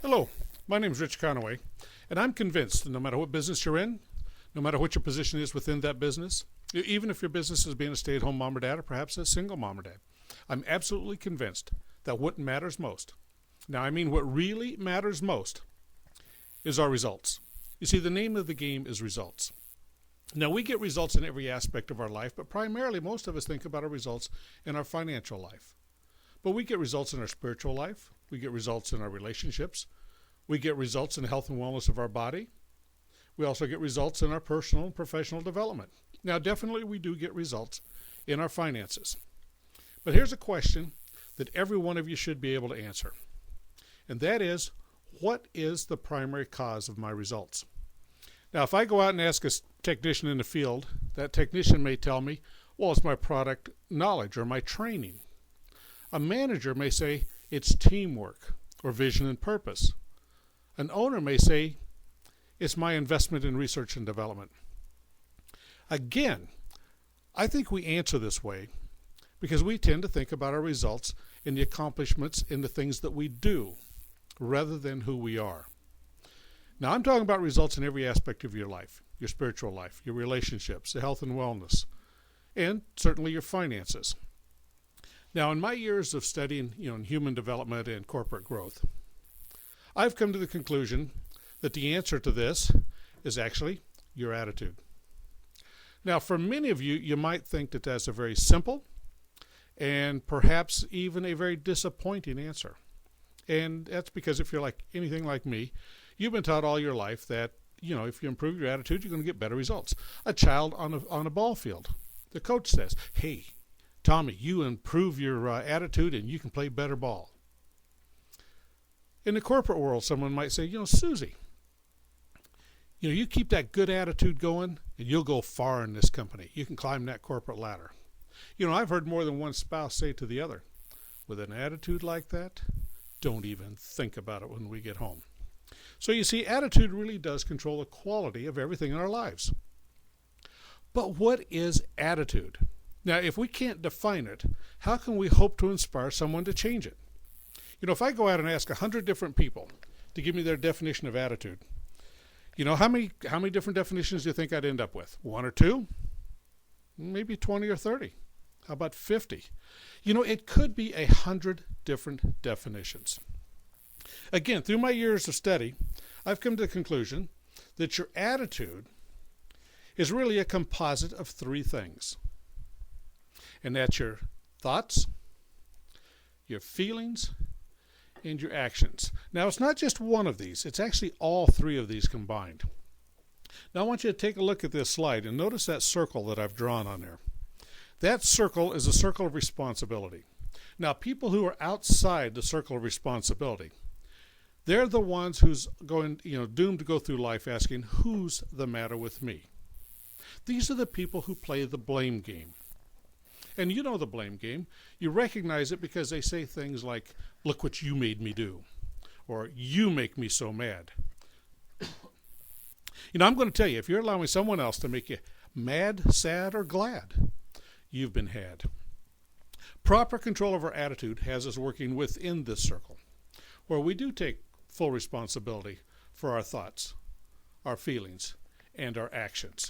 Hello, my name is Rich Conaway, and I'm convinced that no matter what business you're in, no matter what your position is within that business, even if your business is being a stay-at-home mom or dad or perhaps a single mom or dad, I'm absolutely convinced that what matters most, now I mean what really matters most, is our results. You see, the name of the game is results. Now, we get results in every aspect of our life, but primarily most of us think about our results in our financial life. But we get results in our spiritual life. We get results in our relationships. We get results in the health and wellness of our body. We also get results in our personal and professional development. Now, definitely we do get results in our finances. But here's a question that every one of you should be able to answer. And that is, what is the primary cause of my results? Now, if I go out and ask a technician in the field, that technician may tell me, well, it's my product knowledge or my training. A manager may say it's teamwork or vision and purpose. An owner may say it's my investment in research and development. Again, I think we answer this way because we tend to think about our results in the accomplishments in the things that we do rather than who we are. Now, I'm talking about results in every aspect of your life, your spiritual life, your relationships, the health and wellness, and certainly your finances. Now, in my years of studying, in human development and corporate growth, I've come to the conclusion that the answer to this is actually your attitude. Now, for many of you, you might think that that's a very simple and perhaps even a very disappointing answer. And that's because if you're like anything like me, you've been taught all your life that, if you improve your attitude, you're going to get better results. A child on a ball field, the coach says, hey, Tommy, you improve your attitude and you can play better ball. In the corporate world, someone might say, Susie, you keep that good attitude going and you'll go far in this company. You can climb that corporate ladder. I've heard more than one spouse say to the other, with an attitude like that, don't even think about it when we get home. So you see, attitude really does control the quality of everything in our lives. But what is attitude? Now, if we can't define it, how can we hope to inspire someone to change it? If I go out and ask 100 different people to give me their definition of attitude, how many different definitions do you think I'd end up with? One or two? Maybe 20 or 30. How about 50? It could be 100 different definitions. Again, through my years of study, I've come to the conclusion that your attitude is really a composite of three things. And that's your thoughts, your feelings, and your actions. Now, it's not just one of these. It's actually all three of these combined. Now, I want you to take a look at this slide and notice that circle that I've drawn on there. That circle is a circle of responsibility. Now, people who are outside the circle of responsibility, they're the ones who's going, doomed to go through life asking, who's the matter with me? These are the people who play the blame game. And you know the blame game. You recognize it because they say things like, look what you made me do, or you make me so mad. I'm going to tell you, if you're allowing someone else to make you mad, sad, or glad, you've been had. Proper control of our attitude has us working within this circle, where we do take full responsibility for our thoughts, our feelings, and our actions.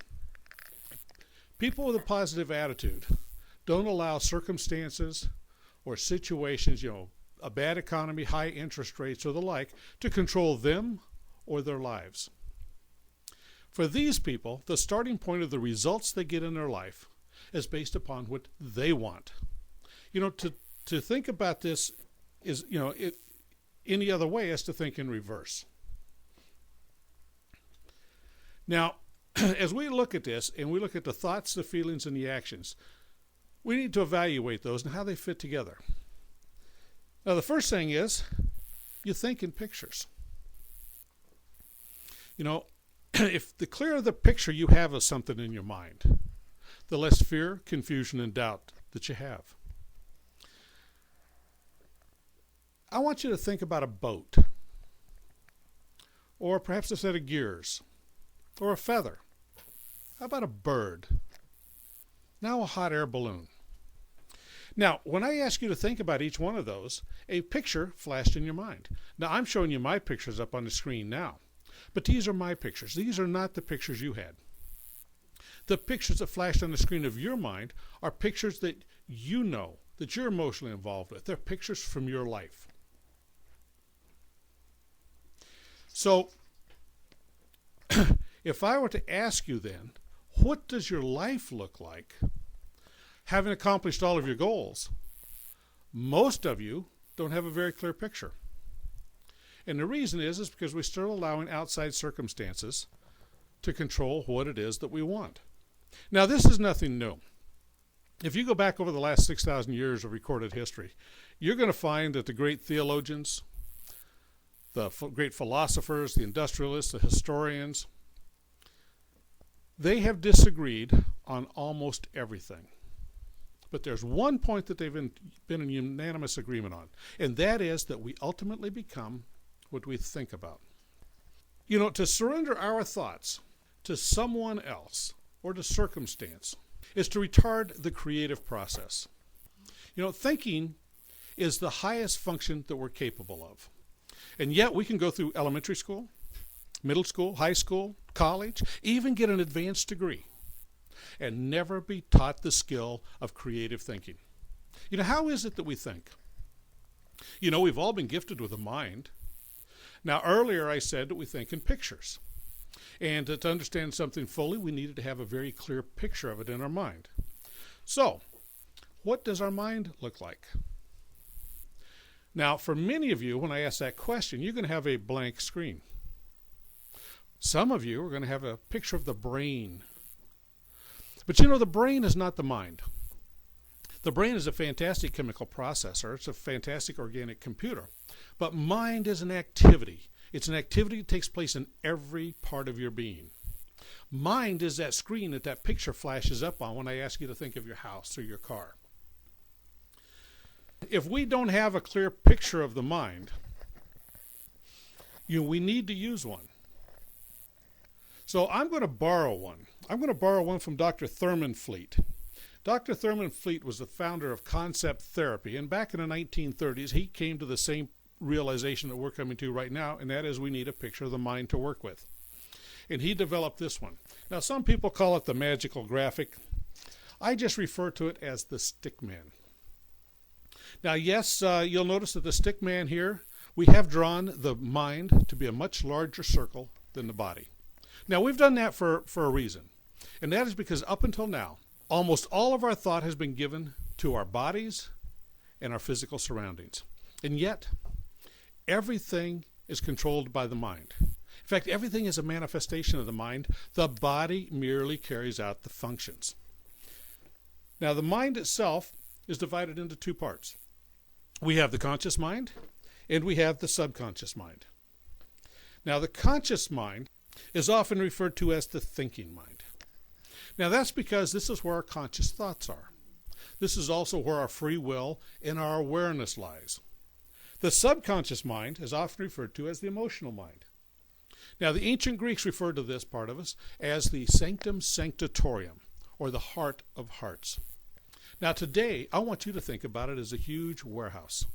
People with a positive attitude don't allow circumstances or situations, a bad economy, high interest rates, or the like, to control them or their lives. For these people, the starting point of the results they get in their life is based upon what they want. To think about this is, any other way is to think in reverse. Now, as we look at this and we look at the thoughts, the feelings, and the actions, we need to evaluate those and how they fit together. Now, the first thing is you think in pictures. If the clearer the picture you have of something in your mind, the less fear, confusion, and doubt that you have. I want you to think about a boat, or perhaps a set of gears, or a feather. How about a bird? Now a hot air balloon. Now, when I ask you to think about each one of those, a picture flashed in your mind. Now, I'm showing you my pictures up on the screen now, but these are my pictures. These are not the pictures you had. The pictures that flashed on the screen of your mind are pictures that you know, that you're emotionally involved with. They're pictures from your life. So, if I were to ask you then, what does your life look like, having accomplished all of your goals? Most of you don't have a very clear picture. And the reason is because we're still allowing outside circumstances to control what it is that we want. Now, this is nothing new. If you go back over the last 6,000 years of recorded history, you're going to find that the great theologians, the great philosophers, the industrialists, the historians, they have disagreed on almost everything. But there's one point that they've been in unanimous agreement on, and that is that we ultimately become what we think about. You know, to surrender our thoughts to someone else or to circumstance is to retard the creative process. You know, thinking is the highest function that we're capable of. And yet we can go through elementary school, middle school, high school, college, even get an advanced degree, and never be taught the skill of creative thinking. You know, how is it that we think? You know, we've all been gifted with a mind. Now, earlier I said that we think in pictures. And to understand something fully, we needed to have a very clear picture of it in our mind. So, what does our mind look like? Now, for many of you, when I ask that question, you're going to have a blank screen. Some of you are going to have a picture of the brain. But you know, the brain is not the mind. The brain is a fantastic chemical processor. It's a fantastic organic computer. But mind is an activity. It's an activity that takes place in every part of your being. Mind is that screen that picture flashes up on when I ask you to think of your house or your car. If we don't have a clear picture of the mind, we need to use one. So I'm going to borrow one. I'm going to borrow one from Dr. Thurman Fleet. Dr. Thurman Fleet was the founder of concept therapy, and back in the 1930s, he came to the same realization that we're coming to right now, and that is we need a picture of the mind to work with. And he developed this one. Now, some people call it the magical graphic. I just refer to it as the stick man. Now, yes, you'll notice that the stick man here, we have drawn the mind to be a much larger circle than the body. Now, we've done that for a reason, and that is because up until now, almost all of our thought has been given to our bodies and our physical surroundings. And yet, everything is controlled by the mind. In fact, everything is a manifestation of the mind. The body merely carries out the functions. Now, the mind itself is divided into two parts. We have the conscious mind, and we have the subconscious mind. Now, the conscious mind is often referred to as the thinking mind. Now, that's because this is where our conscious thoughts are. This is also where our free will and our awareness lies. The subconscious mind is often referred to as the emotional mind. Now, the ancient Greeks referred to this part of us as the sanctum sanctorum, or the heart of hearts. Now, today, I want you to think about it as a huge warehouse.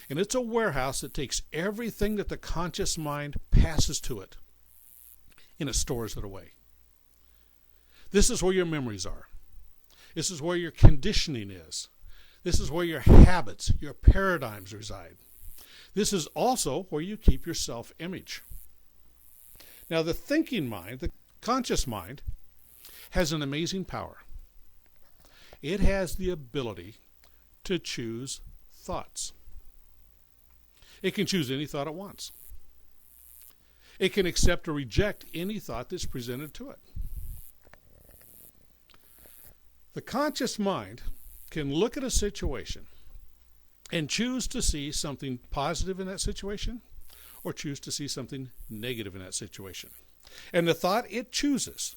And it's a warehouse that takes everything that the conscious mind passes to it, and it stores it away. This is where your memories are. This is where your conditioning is. This is where your habits, your paradigms reside. This is also where you keep your self-image. Now, the thinking mind, the conscious mind, has an amazing power. It has the ability to choose thoughts. It can choose any thought it wants. It can accept or reject any thought that's presented to it. The conscious mind can look at a situation and choose to see something positive in that situation or choose to see something negative in that situation. And the thought it chooses,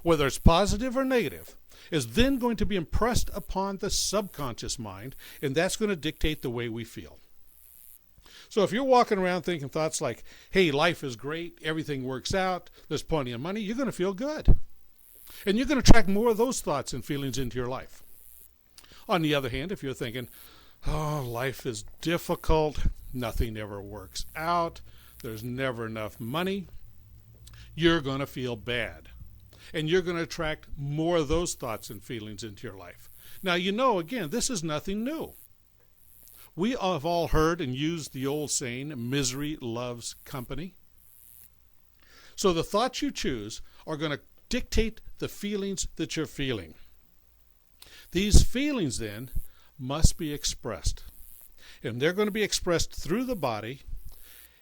whether it's positive or negative, is then going to be impressed upon the subconscious mind, and that's going to dictate the way we feel. So if you're walking around thinking thoughts like, hey, life is great, everything works out, there's plenty of money, you're going to feel good. And you're going to attract more of those thoughts and feelings into your life. On the other hand, if you're thinking, oh, life is difficult, nothing ever works out, there's never enough money, you're going to feel bad. And you're going to attract more of those thoughts and feelings into your life. Now, again, this is nothing new. We have all heard and used the old saying, misery loves company. So the thoughts you choose are going to dictate the feelings that you're feeling. These feelings, then, must be expressed. And they're going to be expressed through the body,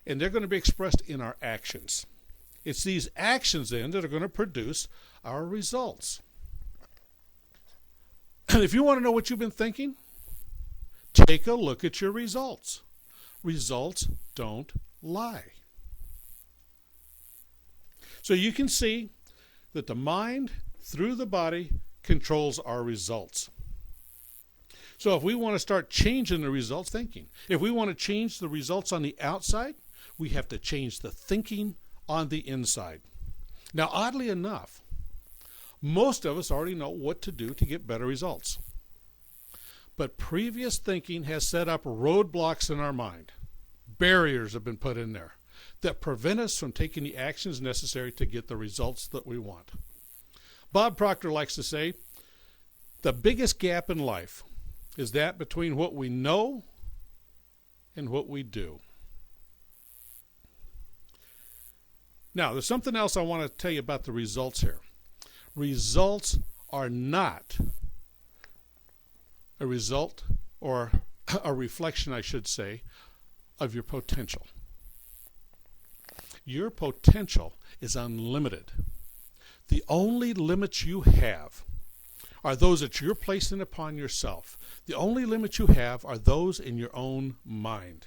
and they're going to be expressed in our actions. It's these actions, then, that are going to produce our results. And if you want to know what you've been thinking, take a look at your results. Results don't lie. So you can see that the mind, through the body, controls our results. So if we want to start changing the results, thinking. If we want to change the results on the outside, we have to change the thinking on the inside. Now, oddly enough, most of us already know what to do to get better results. But previous thinking has set up roadblocks in our mind. Barriers have been put in there that prevent us from taking the actions necessary to get the results that we want. Bob Proctor likes to say, the biggest gap in life is that between what we know and what we do. Now, there's something else I want to tell you about the results here. Results are not a result, or a reflection, I should say, of your potential. Your potential is unlimited. The only limits you have are those that you're placing upon yourself. The only limits you have are those in your own mind.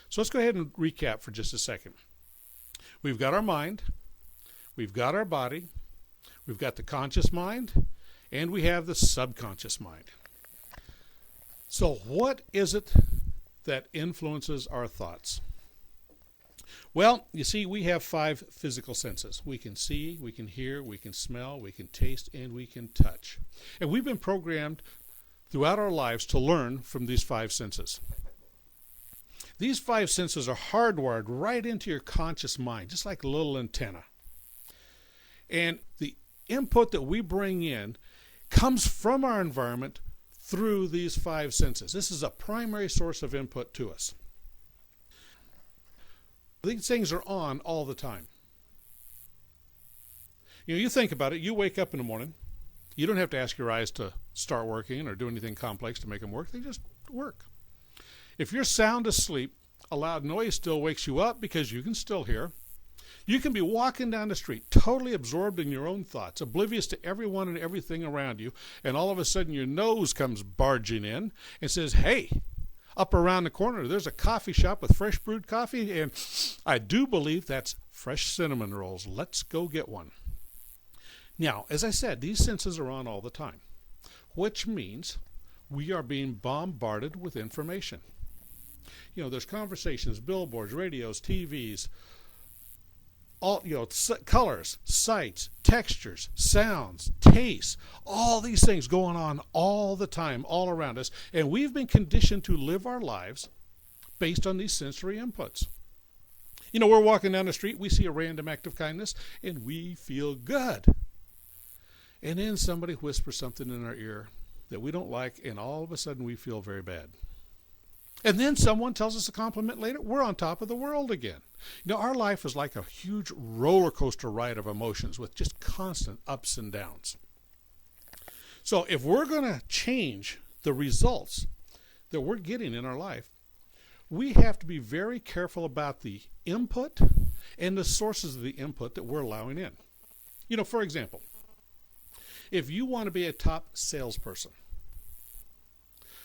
So let's go ahead and recap for just a second. We've got our mind, we've got our body, we've got the conscious mind, and we have the subconscious mind. So what is it that influences our thoughts? Well, you see, we have 5 physical senses. We can see, we can hear, we can smell, we can taste, and we can touch. And we've been programmed throughout our lives to learn from these 5 senses. These 5 senses are hardwired right into your conscious mind, just like a little antenna. And the input that we bring in comes from our environment through these 5 senses. This is a primary source of input to us. These things are on all the time. You think about it, you wake up in the morning, you don't have to ask your eyes to start working or do anything complex to make them work, they just work. If you're sound asleep, a loud noise still wakes you up because you can still hear. You can be walking down the street, totally absorbed in your own thoughts, oblivious to everyone and everything around you, and all of a sudden your nose comes barging in and says, hey, up around the corner there's a coffee shop with fresh brewed coffee, and I do believe that's fresh cinnamon rolls. Let's go get one. Now, as I said, these senses are on all the time, which means we are being bombarded with information. There's conversations, billboards, radios, TVs, all, colors, sights, textures, sounds, tastes, all these things going on all the time, all around us. And we've been conditioned to live our lives based on these sensory inputs. We're walking down the street, we see a random act of kindness, and we feel good. And then somebody whispers something in our ear that we don't like, and all of a sudden we feel very bad. And then someone tells us a compliment later, we're on top of the world again. Our life is like a huge roller coaster ride of emotions with just constant ups and downs. So if we're going to change the results that we're getting in our life, we have to be very careful about the input and the sources of the input that we're allowing in. For example, if you want to be a top salesperson,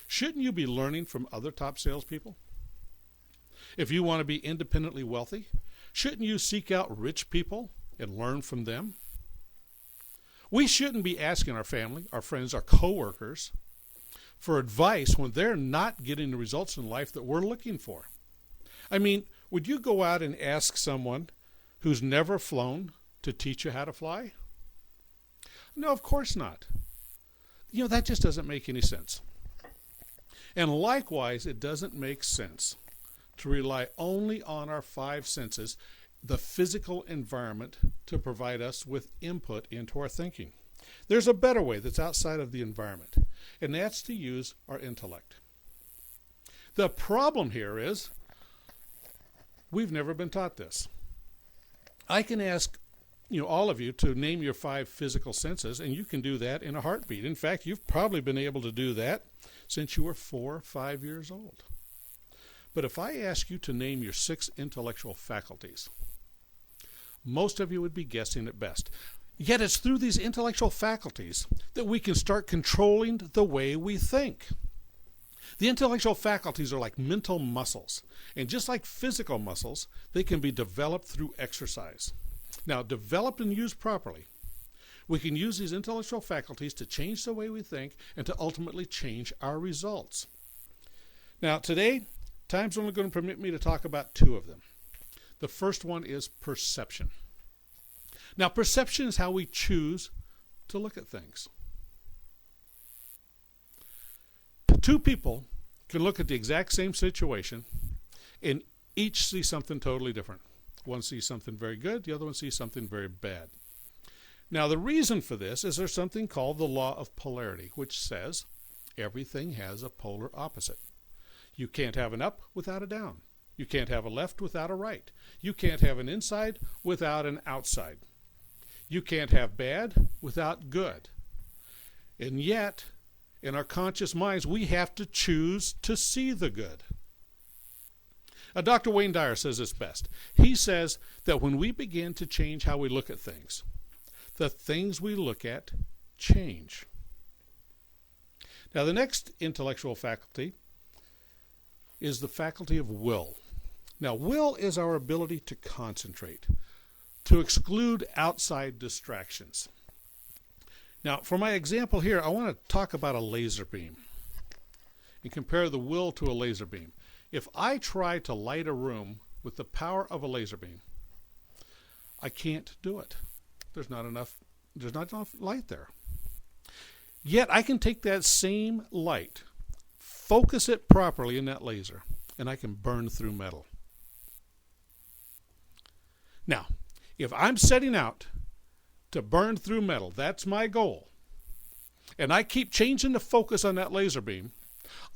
shouldn't you be learning from other top salespeople? If you want to be independently wealthy, shouldn't you seek out rich people and learn from them? We shouldn't be asking our family, our friends, our coworkers for advice when they're not getting the results in life that we're looking for. I mean, would you go out and ask someone who's never flown to teach you how to fly? No, of course not. That just doesn't make any sense. And likewise, it doesn't make sense to rely only on our five senses, the physical environment, to provide us with input into our thinking. There's a better way that's outside of the environment, and that's to use our intellect. The problem here is we've never been taught this. I can ask all of you to name your five physical senses, and you can do that in a heartbeat. In fact, you've probably been able to do that since you were 4 or 5 years old. But if I ask you to name your 6 intellectual faculties, most of you would be guessing at best. Yet it's through these intellectual faculties that we can start controlling the way we think. The intellectual faculties are like mental muscles, and just like physical muscles, they can be developed through exercise. Now, developed and used properly, we can use these intellectual faculties to change the way we think and to ultimately change our results. Now, today, time's only going to permit me to talk about 2 of them. The first one is perception. Now, perception is how we choose to look at things. 2 people can look at the exact same situation and each see something totally different. One sees something very good, the other one sees something very bad. Now, the reason for this is there's something called the law of polarity, which says everything has a polar opposite. You can't have an up without a down. You can't have a left without a right. You can't have an inside without an outside. You can't have bad without good. And yet, in our conscious minds, we have to choose to see the good. Dr. Wayne Dyer says this best. He says that when we begin to change how we look at things, the things we look at change. Now, the next intellectual faculty is the faculty of will. Now, will is our ability to concentrate, to exclude outside distractions. Now, for my example here, I want to talk about a laser beam and compare the will to a laser beam. If I try to light a room with the power of a laser beam, I can't do it. There's not enough light there. Yet I can take that same light, focus it properly in that laser, and I can burn through metal. Now, if I'm setting out to burn through metal, that's my goal, and I keep changing the focus on that laser beam,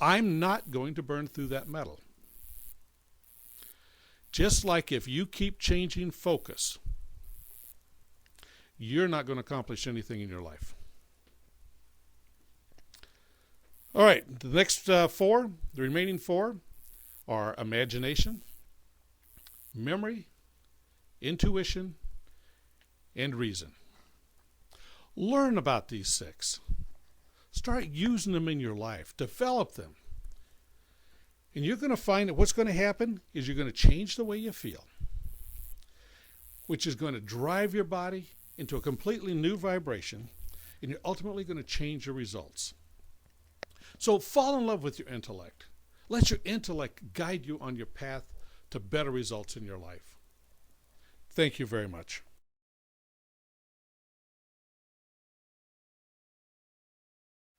I'm not going to burn through that metal. Just like if you keep changing focus, you're not going to accomplish anything in your life. All right, the next 4, the remaining 4, are imagination, memory, intuition, and reason. Learn about these 6. Start using them in your life. Develop them. And you're going to find that what's going to happen is you're going to change the way you feel, which is going to drive your body into a completely new vibration, and you're ultimately going to change your results. So fall in love with your intellect. Let your intellect guide you on your path to better results in your life. Thank you very much.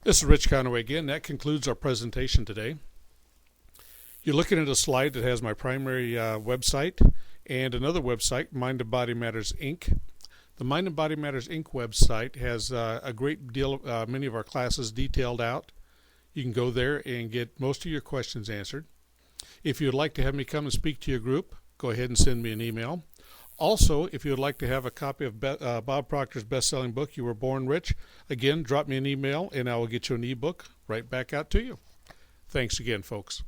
This is Rich Conaway again. That concludes our presentation today. You're looking at a slide that has my primary website and another website, Mind and Body Matters, Inc. The Mind and Body Matters, Inc. website has a great deal of many of our classes detailed out. You can go there and get most of your questions answered. If you'd like to have me come and speak to your group, go ahead and send me an email. Also, if you would like to have a copy of Bob Proctor's best-selling book, You Were Born Rich, again, drop me an email and I will get you an ebook right back out to you. Thanks again, folks.